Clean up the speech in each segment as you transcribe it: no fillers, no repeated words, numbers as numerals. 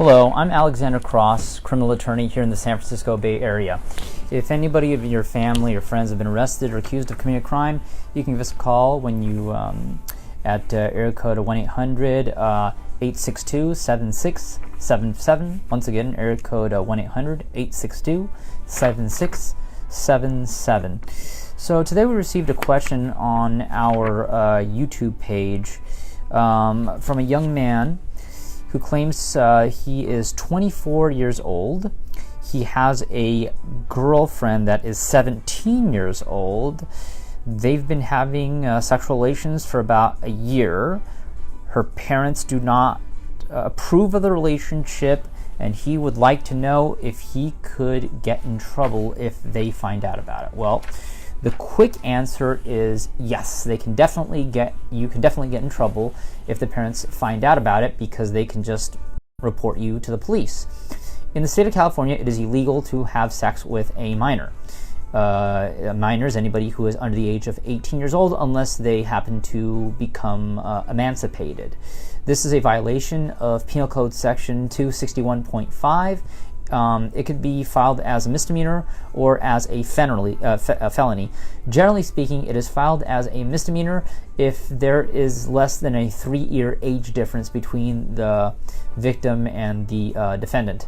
Hello, I'm Alexander Cross, criminal attorney here in the San Francisco Bay Area. If anybody of your family or friends have been arrested or accused of committing a crime, you can give us a call when you at area code 1-800-862-7677. Once again, area code 1-800-862-7677. So today we received a question on our YouTube page from a young man who claims he is 24 years old. He has a girlfriend that is 17 years old. They've been having sexual relations for about a year. Her parents do not approve of the relationship, and he would like to know if he could get in trouble if they find out about it. Well, the quick answer is yes. You can definitely get in trouble if the parents find out about it, because they can just report you to the police. In the state of California, it is illegal to have sex with a minor. A minor is anybody who is under the age of 18 years old, unless they happen to become emancipated. This is a violation of Penal Code Section 261.5. It could be filed as a misdemeanor or as a felony. Generally speaking, it is filed as a misdemeanor if there is less than a 3-year age difference between the victim and the defendant.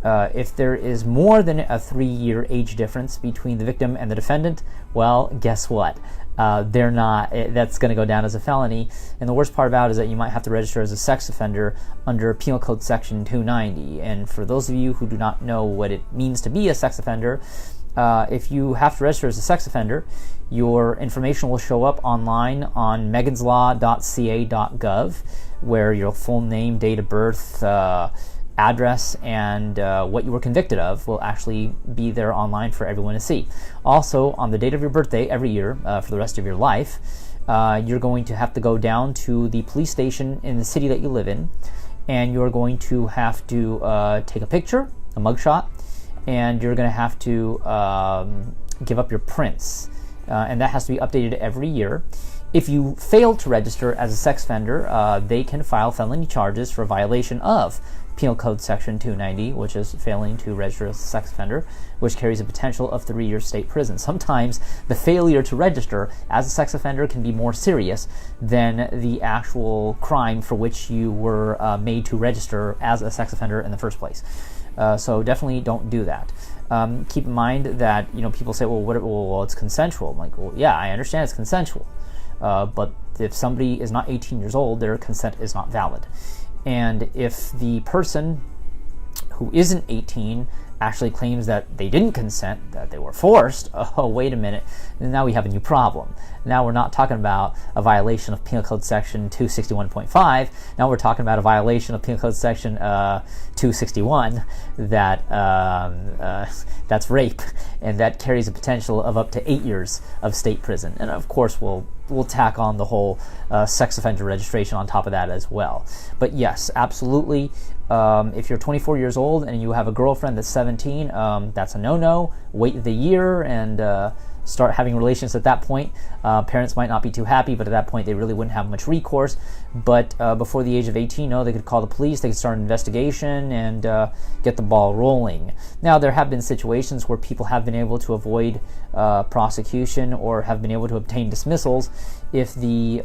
If there is more than a 3-year age difference between the victim and the defendant, well, guess what? That's going to go down as a felony. And the worst part about it is that you might have to register as a sex offender under Penal Code Section 290. And for those of you who do not know what it means to be a sex offender, if you have to register as a sex offender, your information will show up online on meganslaw.ca.gov, where your full name, date of birth, address, and what you were convicted of will actually be there online for everyone to see. Also, on the date of your birthday every year for the rest of your life, you're going to have to go down to the police station in the city that you live in, and you're going to have to take a picture, a mugshot, and you're going to have to give up your prints, and that has to be updated every year. If you fail to register as a sex offender, they can file felony charges for violation of Penal Code Section 290, which is failing to register as a sex offender, which carries a potential of 3 years state prison. Sometimes the failure to register as a sex offender can be more serious than the actual crime for which you were made to register as a sex offender in the first place. So definitely don't do that. Keep in mind that people say, well, it's consensual. I'm like, well, yeah, I understand it's consensual, but if somebody is not 18 years old, their consent is not valid. And if the person who isn't 18 actually claims that they didn't consent, that they were forced, oh, wait a minute, then now we have a new problem. Now we're not talking about a violation of Penal Code Section 261.5. Now we're talking about a violation of Penal Code Section 261 that's rape, and that carries a potential of up to 8 years of state prison. And of course, we'll tack on the whole sex offender registration on top of that as well. But yes, absolutely. If you're 24 years old and you have a girlfriend that's 17, that's a no-no. Wait the year and start having relations at that point. Parents might not be too happy, but at that point they really wouldn't have much recourse. But before the age of 18, they could call the police, they could start an investigation and get the ball rolling. Now, there have been situations where people have been able to avoid prosecution or have been able to obtain dismissals if the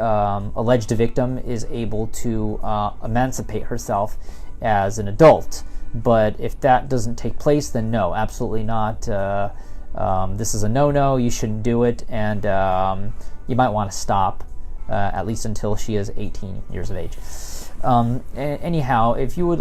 alleged victim is able to emancipate herself as an adult. But if that doesn't take place, then no, absolutely not. This is a no-no. You shouldn't do it, and you might want to stop at least until she is 18 years of age. Anyhow, if you would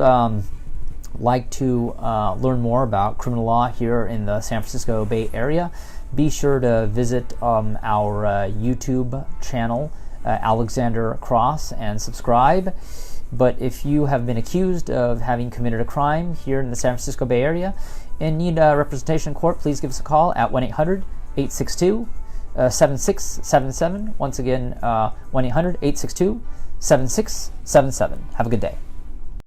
like to learn more about criminal law here in the San Francisco Bay Area, be sure to visit our YouTube channel, Alexander Cross, and subscribe. But if you have been accused of having committed a crime here in the San Francisco Bay Area and need representation in court, please give us a call at 1-800-862-7677. Once again, 1-800-862-7677. Have a good day.